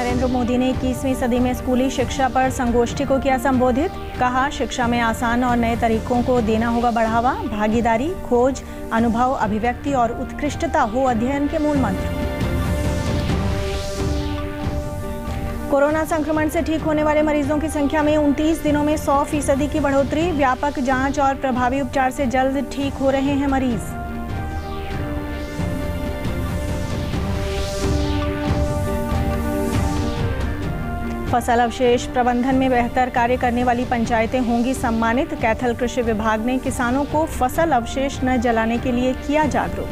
नरेंद्र मोदी ने 21वीं सदी में स्कूली शिक्षा पर संगोष्ठी को किया संबोधित। कहा, शिक्षा में आसान और नए तरीकों को देना होगा बढ़ावा। भागीदारी, खोज, अनुभव, अभिव्यक्ति और उत्कृष्टता हो अध्ययन के मूल मंत्र। कोरोना संक्रमण से ठीक होने वाले मरीजों की संख्या में 29 दिनों में 100% की बढ़ोतरी। व्यापक जांच और प्रभावी उपचार से जल्द ठीक हो रहे हैं मरीज। फसल अवशेष प्रबंधन में बेहतर कार्य करने वाली पंचायतें होंगी सम्मानित। कैथल कृषि विभाग ने किसानों को फसल अवशेष न जलाने के लिए किया जागरूक।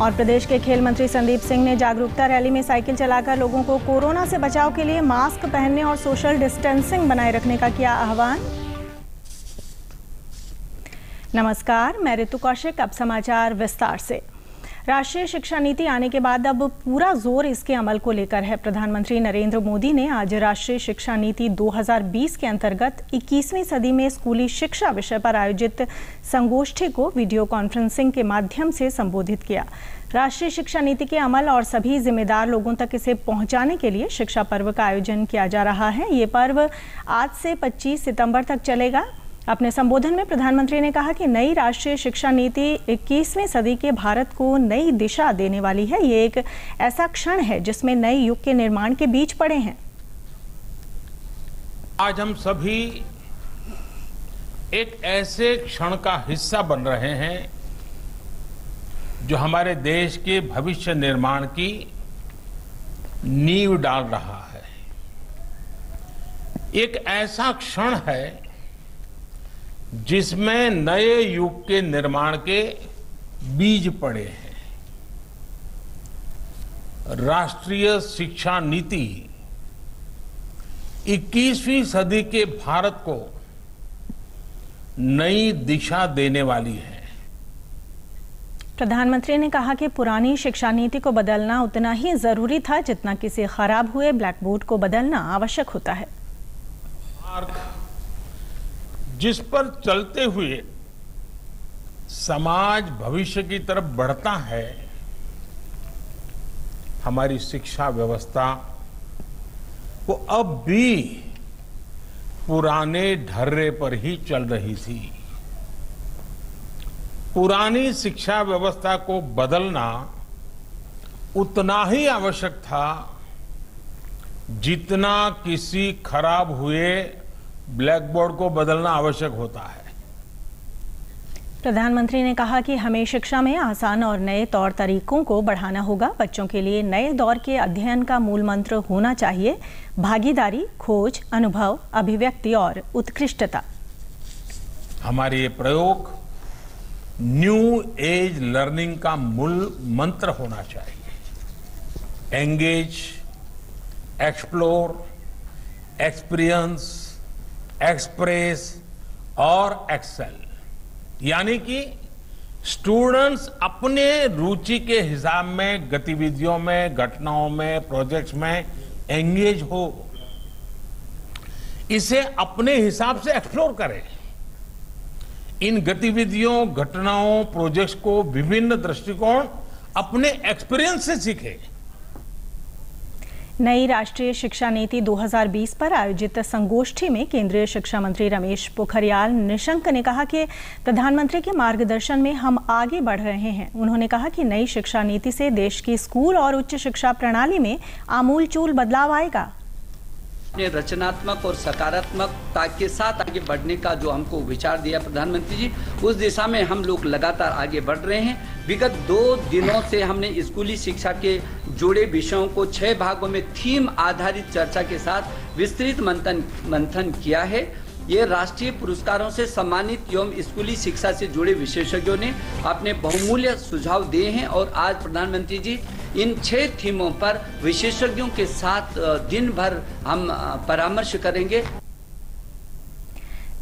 और प्रदेश के खेल मंत्री संदीप सिंह ने जागरूकता रैली में साइकिल चलाकर लोगों को कोरोना से बचाव के लिए मास्क पहनने और सोशल डिस्टेंसिंग बनाए रखने का किया आह्वान। नमस्कार, मैं ऋतु कौशिक। अब समाचार विस्तार से। राष्ट्रीय शिक्षा नीति आने के बाद अब पूरा जोर इसके अमल को लेकर है। प्रधानमंत्री नरेंद्र मोदी ने आज राष्ट्रीय शिक्षा नीति 2020 के अंतर्गत 21वीं सदी में स्कूली शिक्षा विषय पर आयोजित संगोष्ठी को वीडियो कॉन्फ्रेंसिंग के माध्यम से संबोधित किया। राष्ट्रीय शिक्षा नीति के अमल और सभी जिम्मेदार लोगों तक इसे पहुंचाने के लिए शिक्षा पर्व का आयोजन किया जा रहा है। ये पर्व आज से 25 सितंबर तक चलेगा। अपने संबोधन में प्रधानमंत्री ने कहा कि नई राष्ट्रीय शिक्षा नीति 21वीं सदी के भारत को नई दिशा देने वाली है। ये एक ऐसा क्षण है जिसमें नए युग के निर्माण के बीच पड़े हैं। आज हम सभी एक ऐसे क्षण का हिस्सा बन रहे हैं जो हमारे देश के भविष्य निर्माण की नींव डाल रहा है। एक ऐसा क्षण है जिसमें नए युग के निर्माण के बीज पड़े हैं। राष्ट्रीय शिक्षा नीति 21वीं सदी के भारत को नई दिशा देने वाली है। प्रधानमंत्री ने कहा कि पुरानी शिक्षा नीति को बदलना उतना ही जरूरी था जितना किसी खराब हुए ब्लैक बोर्ड को बदलना आवश्यक होता है। जिस पर चलते हुए समाज भविष्य की तरफ बढ़ता है, हमारी शिक्षा व्यवस्था वो अब भी पुराने ढर्रे पर ही चल रही थी। पुरानी शिक्षा व्यवस्था को बदलना उतना ही आवश्यक था जितना किसी खराब हुए ब्लैक बोर्ड को बदलना आवश्यक होता है। प्रधानमंत्री ने कहा कि हमें शिक्षा में आसान और नए तौर तरीकों को बढ़ाना होगा। बच्चों के लिए नए दौर के अध्ययन का मूल मंत्र होना चाहिए भागीदारी, खोज, अनुभव, अभिव्यक्ति और उत्कृष्टता। हमारे ये प्रयोग न्यू एज लर्निंग का मूल मंत्र होना चाहिए। एंगेज, एक्सप्लोर, एक्सपीरियंस, एक्सप्रेस और एक्सेल। यानी कि स्टूडेंट्स अपने रुचि के हिसाब में गतिविधियों में, घटनाओं में, प्रोजेक्ट्स में एंगेज हो, इसे अपने हिसाब से एक्सप्लोर करें। इन गतिविधियों, घटनाओं, प्रोजेक्ट्स को विभिन्न दृष्टिकोण अपने एक्सपीरियंस से सीखें। नई राष्ट्रीय शिक्षा नीति 2020 पर आयोजित संगोष्ठी में केंद्रीय शिक्षा मंत्री रमेश पोखरियाल निशंक ने कहा कि प्रधानमंत्री के मार्गदर्शन में हम आगे बढ़ रहे हैं। उन्होंने कहा कि नई शिक्षा नीति से देश की स्कूल और उच्च शिक्षा प्रणाली में आमूलचूल बदलाव आएगा। रचनात्मक और सकारात्मकता के साथ आगे बढ़ने का जो हमको विचार दिया प्रधानमंत्री जी, उस दिशा में हम लोग लगातार आगे बढ़ रहे हैं। विगत 2 दिनों से हमने स्कूली शिक्षा के जुड़े विषयों को 6 भागों में थीम आधारित चर्चा के साथ विस्तृत मंथन किया है। ये राष्ट्रीय पुरस्कारों से सम्मानित एवं स्कूली शिक्षा से जुड़े विशेषज्ञों ने अपने बहुमूल्य सुझाव दिए हैं और आज प्रधानमंत्री जी इन 6 थीमों पर विशेषज्ञों के साथ दिन भर हम परामर्श करेंगे।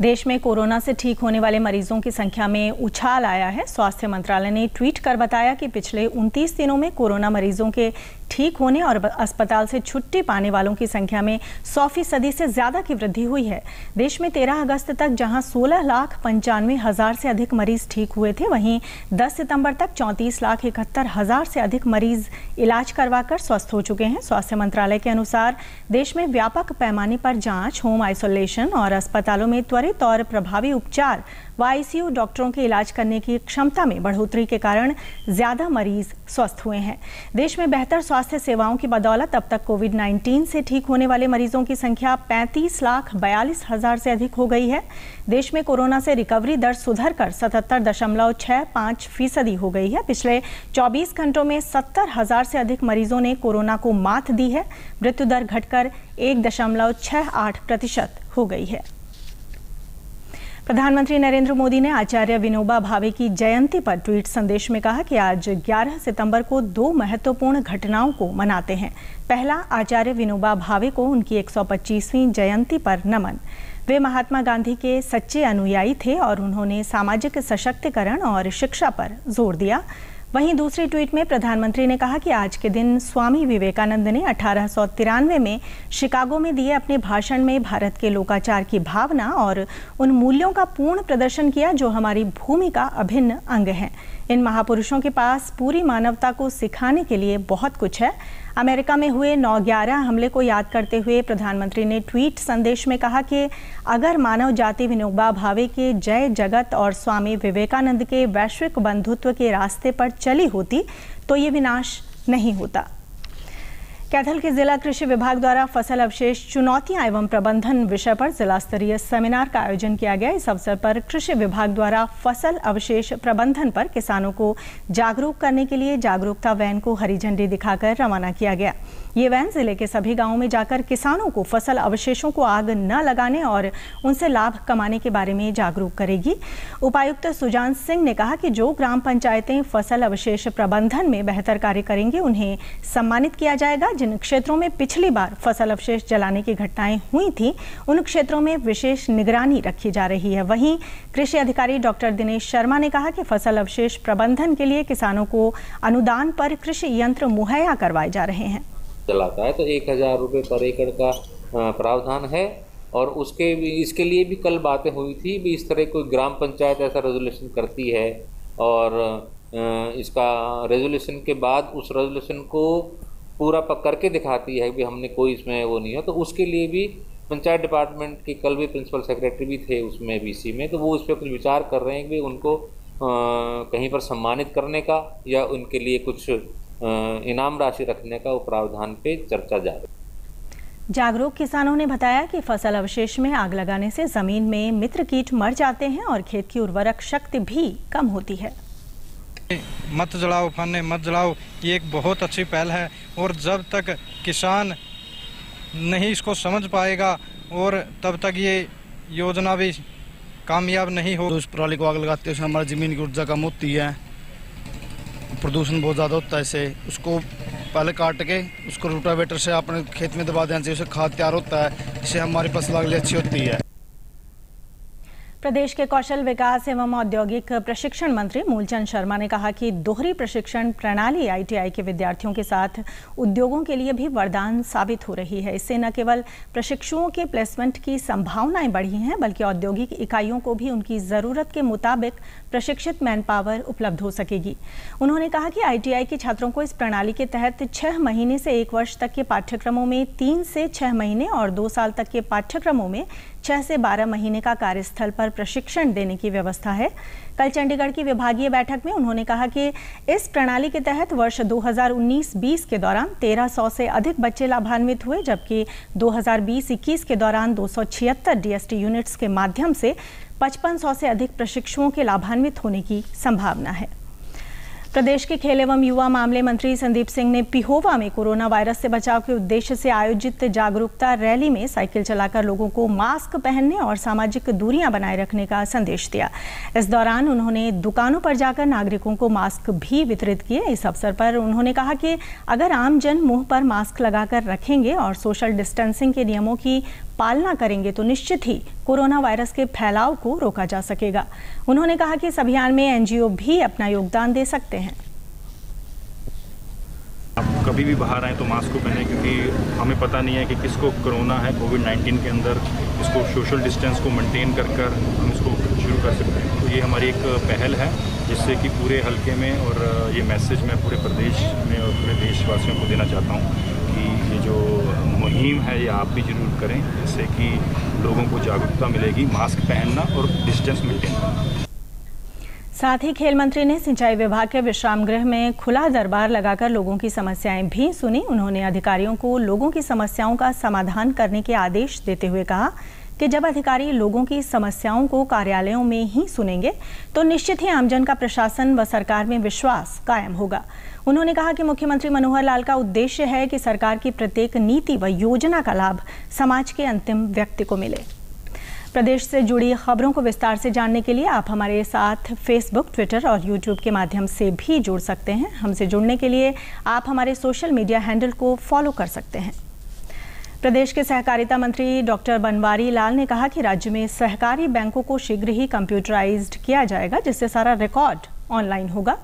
देश में कोरोना से ठीक होने वाले मरीजों की संख्या में उछाल आया है। स्वास्थ्य मंत्रालय ने ट्वीट कर बताया कि पिछले 29 दिनों में कोरोना मरीजों के ठीक होने और अस्पताल से छुट्टी पाने वालों की संख्या में 100% से ज्यादा की वृद्धि हुई है। देश में 13 अगस्त तक जहां 16,95,000 से अधिक मरीज ठीक हुए थे, वहीं 10 सितंबर तक 34,71,000 से अधिक मरीज इलाज करवाकर स्वस्थ हो चुके हैं। स्वास्थ्य मंत्रालय के अनुसार देश में व्यापक पैमाने पर जांच, होम आइसोलेशन और अस्पतालों में त्वरित और प्रभावी उपचार व आईसीयू डॉक्टरों के इलाज करने की क्षमता में बढ़ोतरी के कारण ज्यादा मरीज स्वस्थ हुए हैं। देश में बेहतर स्वास्थ्य सेवाओं की बदौलत अब तक कोविड-19 से ठीक होने वाले मरीजों की संख्या 35,42,000 से अधिक हो गई है। देश में कोरोना से रिकवरी दर सुधरकर 77.65% हो गई है। पिछले 24 घंटों में 70,000 से अधिक मरीजों ने कोरोना को मात दी है। मृत्यु दर घटकर 1.68% हो गई है। प्रधानमंत्री नरेंद्र मोदी ने आचार्य विनोबा भावे की जयंती पर ट्वीट संदेश में कहा कि आज 11 सितंबर को 2 महत्वपूर्ण घटनाओं को मनाते हैं। पहला, आचार्य विनोबा भावे को उनकी 125वीं जयंती पर नमन। वे महात्मा गांधी के सच्चे अनुयायी थे और उन्होंने सामाजिक सशक्तिकरण और शिक्षा पर जोर दिया। वहीं दूसरी ट्वीट में प्रधानमंत्री ने कहा कि आज के दिन स्वामी विवेकानंद ने 1893 में शिकागो में दिए अपने भाषण में भारत के लोकाचार की भावना और उन मूल्यों का पूर्ण प्रदर्शन किया जो हमारी भूमि का अभिन्न अंग हैं। इन महापुरुषों के पास पूरी मानवता को सिखाने के लिए बहुत कुछ है। अमेरिका में हुए 9/11 हमले को याद करते हुए प्रधानमंत्री ने ट्वीट संदेश में कहा कि अगर मानव जाति विनोबा भावे के जय जगत और स्वामी विवेकानंद के वैश्विक बंधुत्व के रास्ते पर चली होती तो ये विनाश नहीं होता। कैथल के जिला कृषि विभाग द्वारा फसल अवशेष चुनौतियां एवं प्रबंधन विषय पर जिला स्तरीय सेमिनार का आयोजन किया गया। इस अवसर पर कृषि विभाग द्वारा फसल अवशेष प्रबंधन पर किसानों को जागरूक करने के लिए जागरूकता वैन को हरी झंडी दिखाकर रवाना किया गया। ये वैन जिले के सभी गांवों में जाकर किसानों को फसल अवशेषों को आग न लगाने और उनसे लाभ कमाने के बारे में जागरूक करेगी। उपायुक्त सुजान सिंह ने कहा कि जो ग्राम पंचायतें फसल अवशेष प्रबंधन में बेहतर कार्य करेंगे उन्हें सम्मानित किया जाएगा। जिन क्षेत्रों में पिछली बार फसल अवशेष जलाने की घटनाएं हुई थी उन क्षेत्रों में विशेष निगरानी रखी जा रही है। वहीं कृषि अधिकारी डॉक्टर दिनेश शर्मा ने कहा कि फसल अवशेष प्रबंधन के लिए किसानों को अनुदान पर कृषि यंत्र मुहैया करवाए जा रहे हैं। चलाता है तो 1,000 रुपये पर एकड़ का प्रावधान है और इसके लिए भी कल बातें हुई थी भी इस तरह कोई ग्राम पंचायत ऐसा रेजोल्यूशन करती है और इसका रेजोल्यूशन के बाद उस रेजोल्यूशन को पूरा करके दिखाती है कि हमने कोई इसमें वो नहीं है, तो उसके लिए भी पंचायत डिपार्टमेंट के कल भी प्रिंसिपल सेक्रेटरी भी थे उसमें बीसी में, तो वो उस पर कुछ विचार कर रहे हैं कि उनको कहीं पर सम्मानित करने का या उनके लिए कुछ इनाम राशि रखने का वो प्रावधान पे चर्चा जारी है। जागरूक किसानों ने बताया कि फसल अवशेष में आग लगाने से जमीन में मित्र कीट मर जाते हैं और खेत की उर्वरक शक्ति भी कम होती है। मत जलाओ फाने मत जलाओ, ये एक बहुत अच्छी पहल है और जब तक किसान नहीं इसको समझ पाएगा और तब तक ये योजना भी कामयाब नहीं हो। उस पराली को आग लगाते हैं हमारी ज़मीन की ऊर्जा कम होती है, प्रदूषण बहुत ज़्यादा होता है। इससे उसको पहले काट के उसको रोटावेटर से अपने खेत में दबा देना चाहिए, उससे खाद तैयार होता है, इससे हमारी फसल अगली अच्छी होती है। प्रदेश के कौशल विकास एवं औद्योगिक प्रशिक्षण मंत्री मूलचंद शर्मा ने कहा कि दोहरी प्रशिक्षण प्रणाली आईटीआई के विद्यार्थियों के साथ उद्योगों के लिए भी वरदान साबित हो रही है। इससे न केवल प्रशिक्षुओं के प्लेसमेंट की संभावनाएं बढ़ी हैं बल्कि औद्योगिक इकाइयों को भी उनकी ज़रूरत के मुताबिक प्रशिक्षित मैन पावर उपलब्ध हो सकेगी। उन्होंने कहा कि आईटीआई के छात्रों को इस प्रणाली के तहत 6 महीने से 1 वर्ष तक के पाठ्यक्रमों में 3 से 6 महीने और 2 साल तक के पाठ्यक्रमों में 6 से 12 महीने का कार्यस्थल पर प्रशिक्षण देने की व्यवस्था है। कल चंडीगढ़ की विभागीय बैठक में उन्होंने कहा कि इस प्रणाली के तहत वर्ष 2019-20 के दौरान 1300 से अधिक बच्चे लाभान्वित हुए, जबकि 2020-21 के दौरान 276 डीएसटी यूनिट्स के माध्यम से 5500 से अधिक प्रशिक्षुओं के लाभान्वित होने की संभावना है। प्रदेश के खेल एवं युवा मामले मंत्री संदीप सिंह ने पिहोवा में कोरोना वायरस से बचाव के उद्देश्य से आयोजित जागरूकता रैली में साइकिल चलाकर लोगों को मास्क पहनने और सामाजिक दूरियां बनाए रखने का संदेश दिया। इस दौरान उन्होंने दुकानों पर जाकर नागरिकों को मास्क भी वितरित किए। इस अवसर पर उन्होंने कहा कि अगर आम जन मुंह पर मास्क लगाकर रखेंगे और सोशल डिस्टेंसिंग के नियमों की पालना करेंगे तो निश्चित ही कोरोना वायरस के फैलाव को रोका जा सकेगा। उन्होंने कहा कि इस अभियान में एनजीओ भी अपना योगदान दे सकते हैं। आप कभी भी बाहर आए तो मास्क को पहने, क्योंकि हमें पता नहीं है कि किसको कोरोना है। कोविड-19 के अंदर इसको सोशल डिस्टेंस को मेंटेन कर हम इसको शुरू कर सकते हैं। तो ये हमारी एक पहल है जिससे कि पूरे हलके में, और ये मैसेज मैं पूरे प्रदेश में और पूरे देशवासियों को देना चाहता हूँ कि ये जो मुहिम है ये आप भी ज़रूर करें, जिससे कि लोगों को जागरूकता मिलेगी मास्क पहनना और डिस्टेंस मेंटेन करना। साथ ही खेल मंत्री ने सिंचाई विभाग के विश्राम गृह में खुला दरबार लगाकर लोगों की समस्याएं भी सुनी। उन्होंने अधिकारियों को लोगों की समस्याओं का समाधान करने के आदेश देते हुए कहा कि जब अधिकारी लोगों की समस्याओं को कार्यालयों में ही सुनेंगे तो निश्चित ही आमजन का प्रशासन व सरकार में विश्वास कायम होगा। उन्होंने कहा कि मुख्यमंत्री मनोहर लाल का उद्देश्य है कि सरकार की प्रत्येक नीति व योजना का लाभ समाज के अंतिम व्यक्ति को मिले। प्रदेश से जुड़ी खबरों को विस्तार से जानने के लिए आप हमारे साथ फेसबुक, ट्विटर और यूट्यूब के माध्यम से भी जुड़ सकते हैं। हमसे जुड़ने के लिए आप हमारे सोशल मीडिया हैंडल को फॉलो कर सकते हैं। प्रदेश के सहकारिता मंत्री डॉक्टर बनवारी लाल ने कहा कि राज्य में सहकारी बैंकों को शीघ्र ही कंप्यूटराइज्ड किया जाएगा, जिससे सारा रिकॉर्ड ऑनलाइन होगा।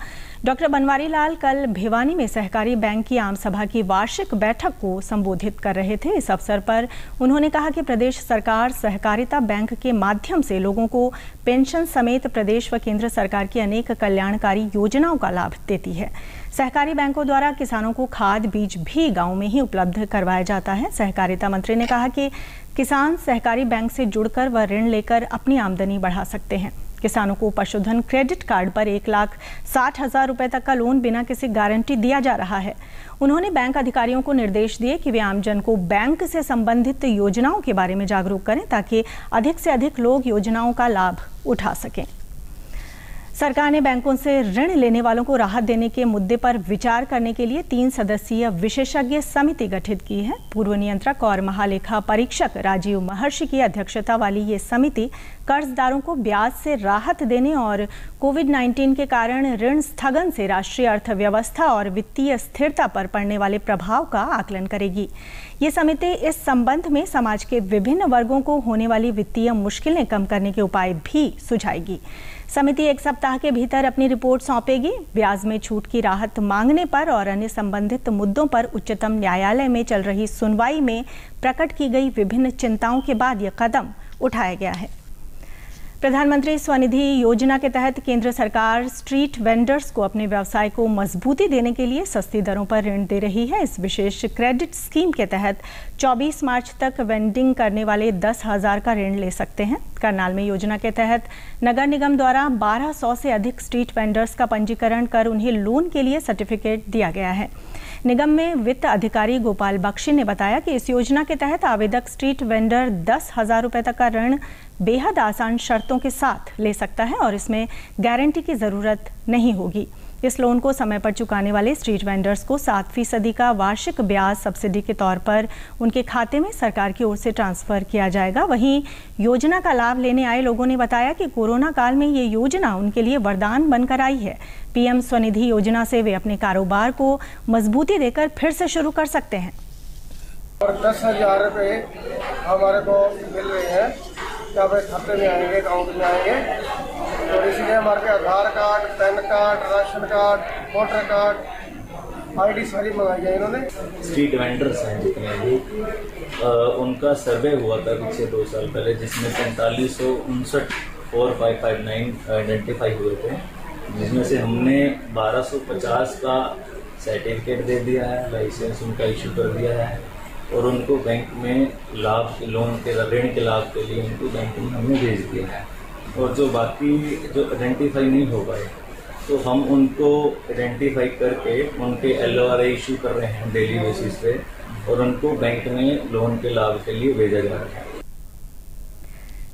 डॉक्टर बनवारी लाल कल भिवानी में सहकारी बैंक की आम सभा की वार्षिक बैठक को संबोधित कर रहे थे। इस अवसर पर उन्होंने कहा कि प्रदेश सरकार सहकारिता बैंक के माध्यम से लोगों को पेंशन समेत प्रदेश व केंद्र सरकार की अनेक कल्याणकारी योजनाओं का लाभ देती है। सहकारी बैंकों द्वारा किसानों को खाद बीज भी गाँव में ही उपलब्ध करवाया जाता है। सहकारिता मंत्री ने कहा कि किसान सहकारी बैंक से जुड़कर व ऋण लेकर अपनी आमदनी बढ़ा सकते हैं। किसानों को पशुधन क्रेडिट कार्ड पर 1,60,000 रुपए तक का लोन बिना किसी गारंटी दिया जा रहा है। उन्होंने बैंक अधिकारियों को निर्देश दिए कि वे आमजन को बैंक से संबंधित योजनाओं के बारे में जागरूक करें ताकि अधिक से अधिक लोग योजनाओं का लाभ उठा सकें। सरकार ने बैंकों से ऋण लेने वालों को राहत देने के मुद्दे पर विचार करने के लिए 3 सदस्यीय विशेषज्ञ समिति गठित की है। पूर्व नियंत्रक और महालेखा परीक्षक राजीव महर्षि की अध्यक्षता वाली ये समिति कर्जदारों को ब्याज से राहत देने और कोविड-19 के कारण ऋण स्थगन से राष्ट्रीय अर्थव्यवस्था और वित्तीय स्थिरता पर पड़ने वाले प्रभाव का आकलन करेगी। ये समिति इस संबंध में समाज के विभिन्न वर्गों को होने वाली वित्तीय मुश्किलें कम करने के उपाय भी सुझाएगी। समिति 1 सप्ताह के भीतर अपनी रिपोर्ट सौंपेगी। ब्याज में छूट की राहत मांगने पर और अन्य संबंधित मुद्दों पर उच्चतम न्यायालय में चल रही सुनवाई में प्रकट की गई विभिन्न चिंताओं के बाद यह कदम उठाया गया है। प्रधानमंत्री स्वनिधि योजना के तहत केंद्र सरकार स्ट्रीट वेंडर्स को अपने व्यवसाय को मजबूती देने के लिए सस्ती दरों पर ऋण दे रही है। इस विशेष क्रेडिट स्कीम के तहत 24 मार्च तक वेंडिंग करने वाले 10,000 का ऋण ले सकते हैं। करनाल में योजना के तहत नगर निगम द्वारा 1200 से अधिक स्ट्रीट वेंडर्स का पंजीकरण कर उन्हें लोन के लिए सर्टिफिकेट दिया गया है। निगम में वित्त अधिकारी गोपाल बख्शी ने बताया कि इस योजना के तहत आवेदक स्ट्रीट वेंडर 10,000 रुपए तक का ऋण बेहद आसान शर्तों के साथ ले सकता है और इसमें गारंटी की ज़रूरत नहीं होगी। इस लोन को समय पर चुकाने वाले स्ट्रीट वेंडर्स को 7% का वार्षिक ब्याज सब्सिडी के तौर पर उनके खाते में सरकार की ओर से ट्रांसफर किया जाएगा। वहीं योजना का लाभ लेने आए लोगों ने बताया कि कोरोना काल में ये योजना उनके लिए वरदान बनकर आई है। पीएम स्वनिधि योजना से वे अपने कारोबार को मजबूती देकर फिर से शुरू कर सकते हैं। और 10,000 रुपये हमारे को मिल रहे हैं, क्या भाई खाते में आएंगे, अकाउंट में आएंगे। और इसलिए हमारे Aadhaar card, PAN card, ration card, voter card, ID सारी मंगाई है इन्होंने। स्ट्रीट वेंडर्स हैं जितने भी, उनका सर्वे हुआ था पिछले 2 साल पहले, जिसमें 4559 4559 आइडेंटिफाई हुए थे, जिसमें से हमने 1250 का सर्टिफिकेट दे दिया है, लाइसेंस उनका इशू कर दिया है और उनको बैंक में लाभ लोन के ऋण के लाभ के लिए उनको बैंक में हमने भेज दिया है। और जो बाकी जो आइडेंटिफाई नहीं हो पाए तो हम उनको आइडेंटिफाई करके उनके LOR इशू कर रहे हैं डेली बेसिस पे और उनको बैंक में लोन के लाभ के लिए भेजा जा रहा है।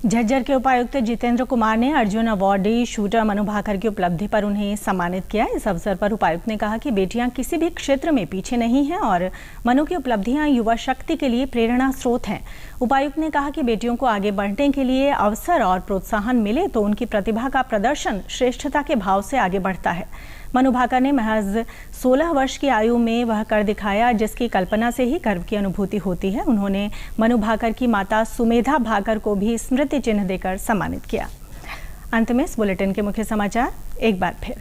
झज्जर के उपायुक्त जितेंद्र कुमार ने अर्जुन अवार्डी शूटर मनु भाकर की उपलब्धि पर उन्हें सम्मानित किया। इस अवसर पर उपायुक्त ने कहा कि बेटियां किसी भी क्षेत्र में पीछे नहीं हैं और मनु की उपलब्धियां युवा शक्ति के लिए प्रेरणा स्रोत हैं। उपायुक्त ने कहा कि बेटियों को आगे बढ़ने के लिए अवसर और प्रोत्साहन मिले तो उनकी प्रतिभा का प्रदर्शन श्रेष्ठता के भाव से आगे बढ़ता है। मनु भाकर ने महज 16 वर्ष की आयु में वह कर दिखाया जिसकी कल्पना से ही गर्व की अनुभूति होती है। उन्होंने मनु भाकर की माता सुमेधा भाकर को भी स्मृति चिन्ह देकर सम्मानित किया। अंत में इस बुलेटिन के मुख्य समाचार एक बार फिर।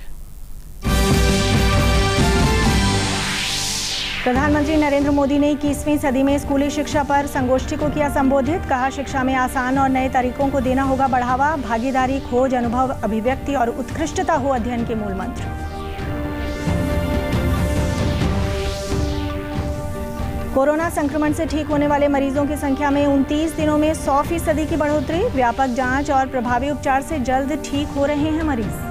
प्रधानमंत्री नरेंद्र मोदी ने 21वीं सदी में स्कूली शिक्षा पर संगोष्ठी को किया संबोधित। कहा, शिक्षा में आसान और नए तरीकों को देना होगा बढ़ावा। भागीदारी, खोज, अनुभव, अभिव्यक्ति और उत्कृष्टता हो अध्ययन के मूल मंत्र। कोरोना संक्रमण से ठीक होने वाले मरीजों की संख्या में 29 दिनों में 100% की बढ़ोतरी। व्यापक जांच और प्रभावी उपचार से जल्द ठीक हो रहे हैं मरीज।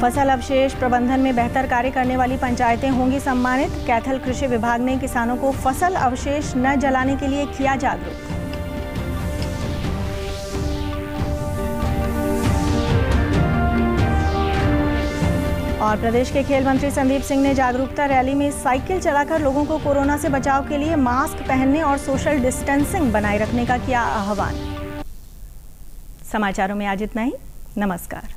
फसल अवशेष प्रबंधन में बेहतर कार्य करने वाली पंचायतें होंगी सम्मानित। कैथल कृषि विभाग ने किसानों को फसल अवशेष न जलाने के लिए किया जागरूक। और प्रदेश के खेल मंत्री संदीप सिंह ने जागरूकता रैली में साइकिल चलाकर लोगों को कोरोना से बचाव के लिए मास्क पहनने और सोशल डिस्टेंसिंग बनाए रखने का किया आह्वान। समाचारों में आज इतना ही। नमस्कार।